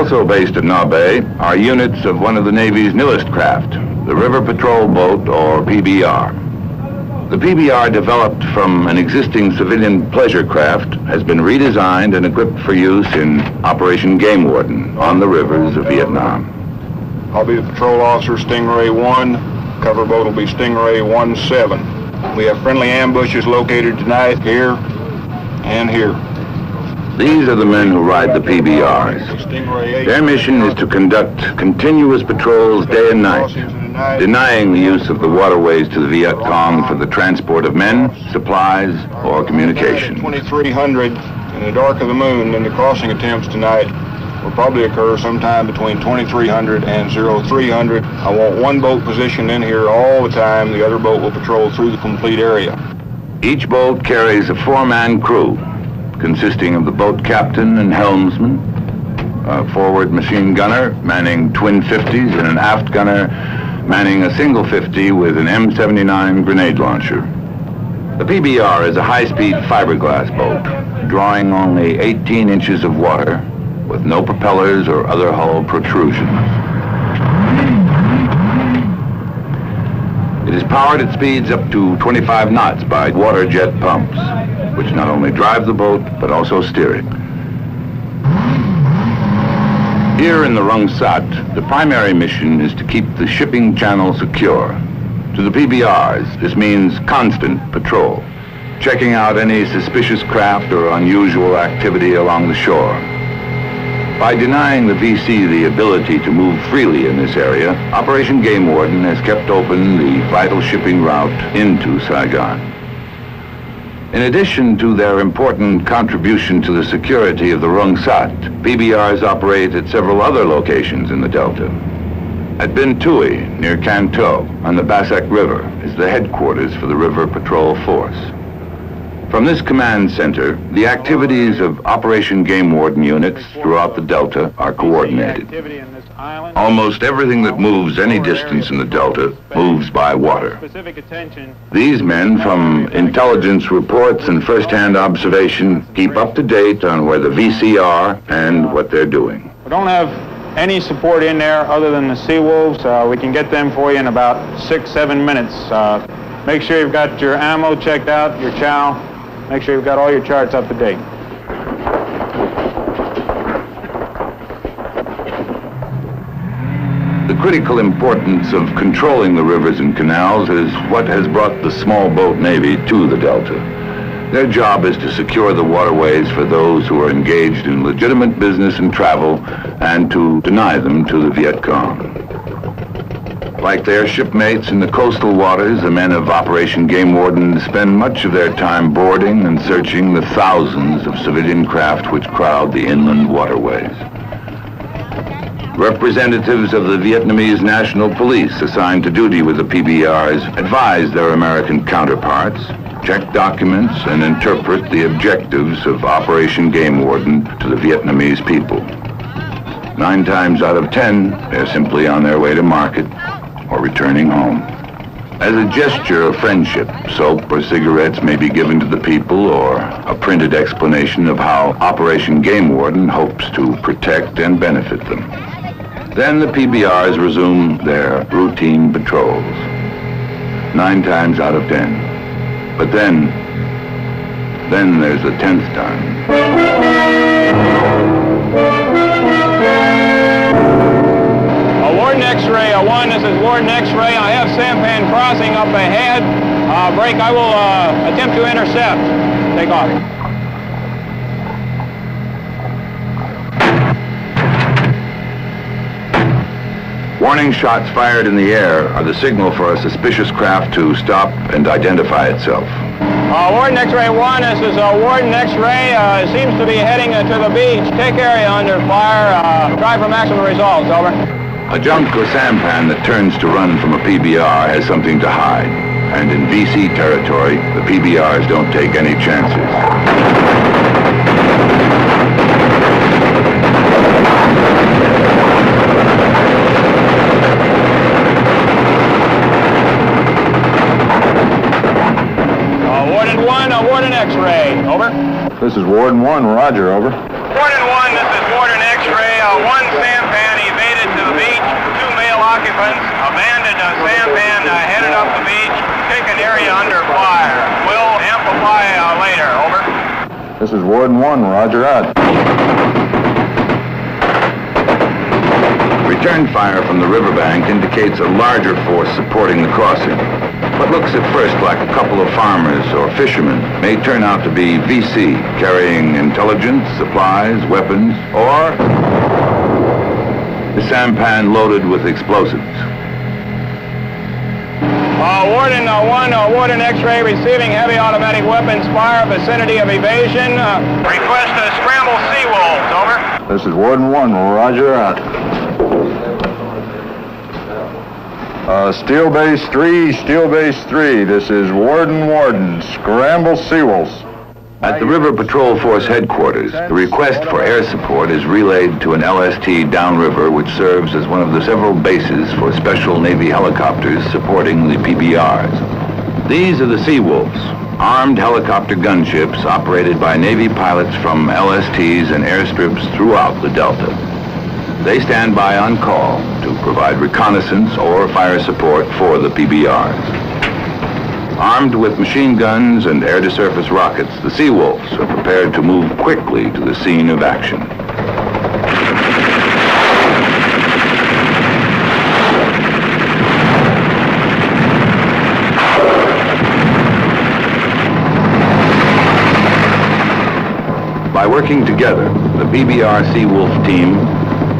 Also based at Nabe are units of one of the Navy's newest craft, the River Patrol Boat, or PBR. The PBR, developed from an existing civilian pleasure craft, has been redesigned and equipped for use in Operation Game Warden on the rivers of Vietnam. I'll be the patrol officer, Stingray 1. Cover boat will be Stingray 17. We have friendly ambushes located tonight here and here. These are the men who ride the PBRs. Their mission is to conduct continuous patrols day and night, denying the use of the waterways to the Viet Cong for the transport of men, supplies, or communication. 2300 in the dark of the moon, and the crossing attempts tonight will probably occur sometime between 2300 and 0300. I want one boat positioned in here all the time. The other boat will patrol through the complete area. Each boat carries a 4-man crew, consisting of the boat captain and helmsman, a forward machine gunner manning twin 50s, and an aft gunner manning a single 50 with an M79 grenade launcher. The PBR is a high-speed fiberglass boat, drawing only 18 inches of water, with no propellers or other hull protrusions. It is powered at speeds up to 25 knots by water jet pumps, which not only drive the boat, but also steer it. Here in the Rung Sat, the primary mission is to keep the shipping channel secure. To the PBRs, this means constant patrol, checking out any suspicious craft or unusual activity along the shore. By denying the VC the ability to move freely in this area, Operation Game Warden has kept open the vital shipping route into Saigon. In addition to their important contribution to the security of the Rung Sat, PBRs operate at several other locations in the Delta. At Bin Tui, near Can Tho, on the Basak River, is the headquarters for the River Patrol Force. From this command center, the activities of Operation Game Warden units throughout the Delta are coordinated. Almost everything that moves any distance in the Delta moves by water. These men, from intelligence reports and first-hand observation, keep up to date on where the VC are and what they're doing. We don't have any support in there other than the Sea Wolves. We can get them for you in about 6-7 minutes. Make sure you've got your ammo checked out, your chow. Make sure you've got all your charts up to date. The critical importance of controlling the rivers and canals is what has brought the small boat Navy to the Delta. Their job is to secure the waterways for those who are engaged in legitimate business and travel, and to deny them to the Viet Cong. Like their shipmates in the coastal waters, the men of Operation Game Warden spend much of their time boarding and searching the thousands of civilian craft which crowd the inland waterways. Representatives of the Vietnamese National Police assigned to duty with the PBRs advise their American counterparts, check documents, and interpret the objectives of Operation Game Warden to the Vietnamese people. 9 times out of 10, they're simply on their way to market or returning home. As a gesture of friendship, soap or cigarettes may be given to the people, or a printed explanation of how Operation Game Warden hopes to protect and benefit them. Then the PBRs resume their routine patrols, 9 times out of 10. But then there's the 10th time. Warden X-ray 1, this is Warden X-ray. I have sampan crossing up ahead. Break, I will attempt to intercept. Take off. Warning shots fired in the air are the signal for a suspicious craft to stop and identify itself. Warden X-ray 1, this is Warden X-ray. Seems to be heading to the beach. Take area under fire. Try for maximum results. Over. A junk or sampan that turns to run from a PBR has something to hide. And in VC territory, the PBRs don't take any chances. Warden 1, Warden X-ray. Over. This is Warden 1, roger, over. Warden 1, this is Warden X-ray 1 weapons, abandoned a sampan headed up the beach, taken area under fire. We'll amplify later, over. This is Warden 1, roger that. Return fire from the riverbank indicates a larger force supporting the crossing. What looks at first like a couple of farmers or fishermen may turn out to be VC carrying intelligence, supplies, weapons, or the sampan loaded with explosives. Warden 1, Warden X-ray receiving heavy automatic weapons fire, vicinity of evasion. Request a scramble Seawolves, over. This is Warden 1, roger that. Steel Base 3, Steel Base 3. This is Warden, scramble Seawolves. At the River Patrol Force headquarters, the request for air support is relayed to an LST downriver, which serves as one of the several bases for Special Navy helicopters supporting the PBRs. These are the Seawolves, armed helicopter gunships operated by Navy pilots from LSTs and airstrips throughout the Delta. They stand by on call to provide reconnaissance or fire support for the PBRs. Armed with machine guns and air-to-surface rockets, the Seawolves are prepared to move quickly to the scene of action. By working together, the PBR Seawolf team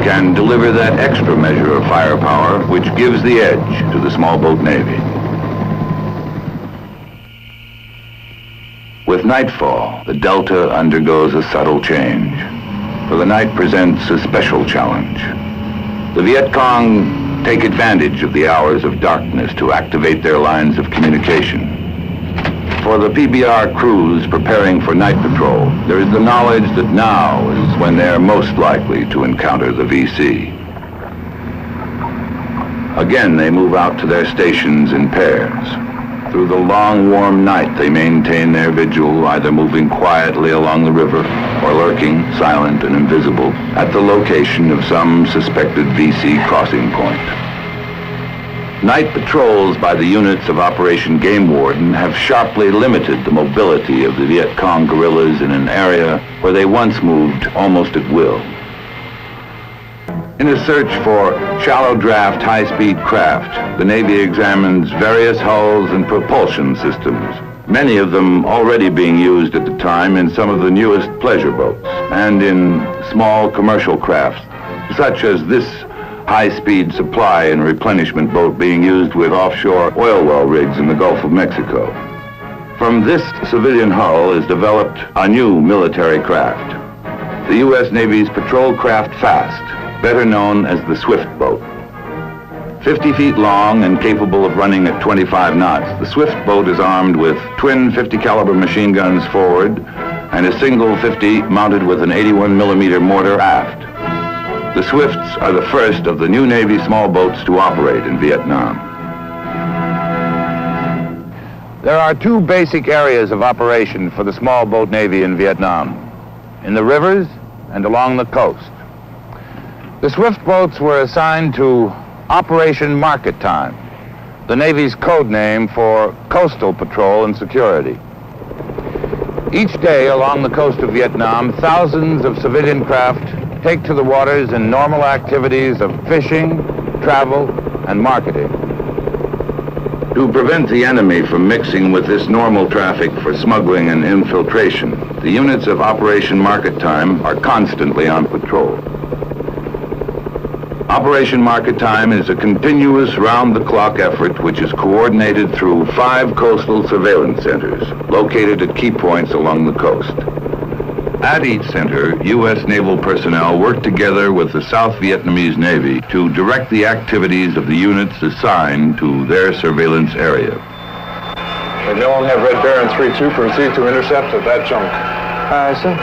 can deliver that extra measure of firepower which gives the edge to the small boat Navy. With nightfall, the Delta undergoes a subtle change, for the night presents a special challenge. The Viet Cong take advantage of the hours of darkness to activate their lines of communication. For the PBR crews preparing for night patrol, there is the knowledge that now is when they are most likely to encounter the VC. Again, they move out to their stations in pairs. Through the long, warm night, they maintain their vigil, either moving quietly along the river or lurking, silent and invisible, at the location of some suspected VC crossing point. Night patrols by the units of Operation Game Warden have sharply limited the mobility of the Viet Cong guerrillas in an area where they once moved almost at will. In a search for shallow draft, high-speed craft, the Navy examines various hulls and propulsion systems, many of them already being used at the time in some of the newest pleasure boats and in small commercial crafts, such as this high-speed supply and replenishment boat being used with offshore oil well rigs in the Gulf of Mexico. From this civilian hull is developed a new military craft, the U.S. Navy's Patrol Craft Fast, better known as the Swift boat. 50 feet long and capable of running at 25 knots, the Swift boat is armed with twin 50 caliber machine guns forward and a single 50 mounted with an 81 millimeter mortar aft. The Swifts are the first of the new Navy small boats to operate in Vietnam. There are two basic areas of operation for the small boat Navy in Vietnam, in the rivers and along the coast. The Swift boats were assigned to Operation Market Time, the Navy's code name for coastal patrol and security. Each day along the coast of Vietnam, thousands of civilian craft take to the waters in normal activities of fishing, travel, and marketing. To prevent the enemy from mixing with this normal traffic for smuggling and infiltration, the units of Operation Market Time are constantly on patrol. Operation Market Time is a continuous round-the-clock effort which is coordinated through 5 coastal surveillance centers located at key points along the coast. At each center, U.S. naval personnel work together with the South Vietnamese Navy to direct the activities of the units assigned to their surveillance area. Macmillan, have Red Baron 3-2 proceed to intercept at that junk. Sir.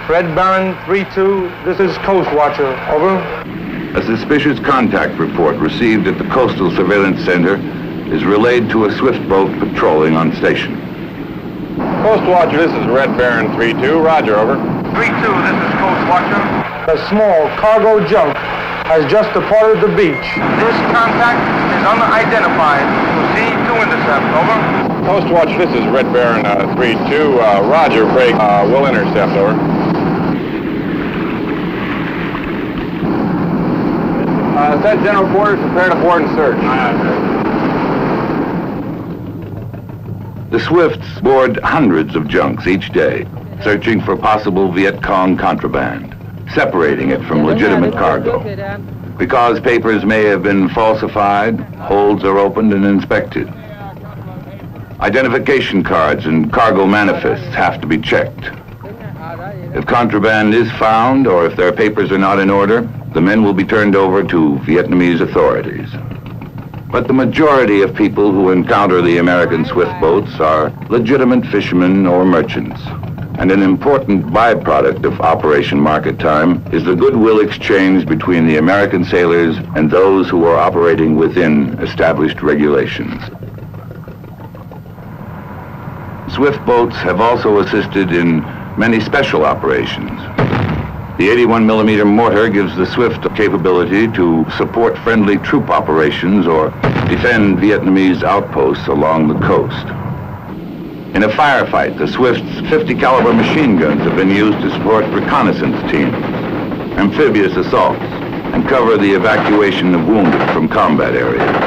Red Baron 3-2, this is Coast Watcher, over. A suspicious contact report received at the Coastal Surveillance Center is relayed to a Swift boat patrolling on station. Coast Watcher, this is Red Baron 3-2, roger, over. 3-2, this is Coast Watcher. A small cargo junk has just departed the beach. This contact is unidentified. Proceed to intercept. Over. Coast Watch, this is Red Baron 3-2. Roger, break. We'll intercept. Over. Set general quarters, prepare to board and search. The Swifts board hundreds of junks each day, searching for possible Viet Cong contraband, separating it from legitimate cargo. Because papers may have been falsified, holds are opened and inspected. Identification cards and cargo manifests have to be checked. If contraband is found, or if their papers are not in order, the men will be turned over to Vietnamese authorities. But the majority of people who encounter the American Swift boats are legitimate fishermen or merchants. And an important byproduct of Operation Market Time is the goodwill exchange between the American sailors and those who are operating within established regulations. Swift boats have also assisted in many special operations. The 81mm mortar gives the Swift the capability to support friendly troop operations or defend Vietnamese outposts along the coast. In a firefight, the Swift's 50 caliber machine guns have been used to support reconnaissance teams, amphibious assaults, and cover the evacuation of wounded from combat areas.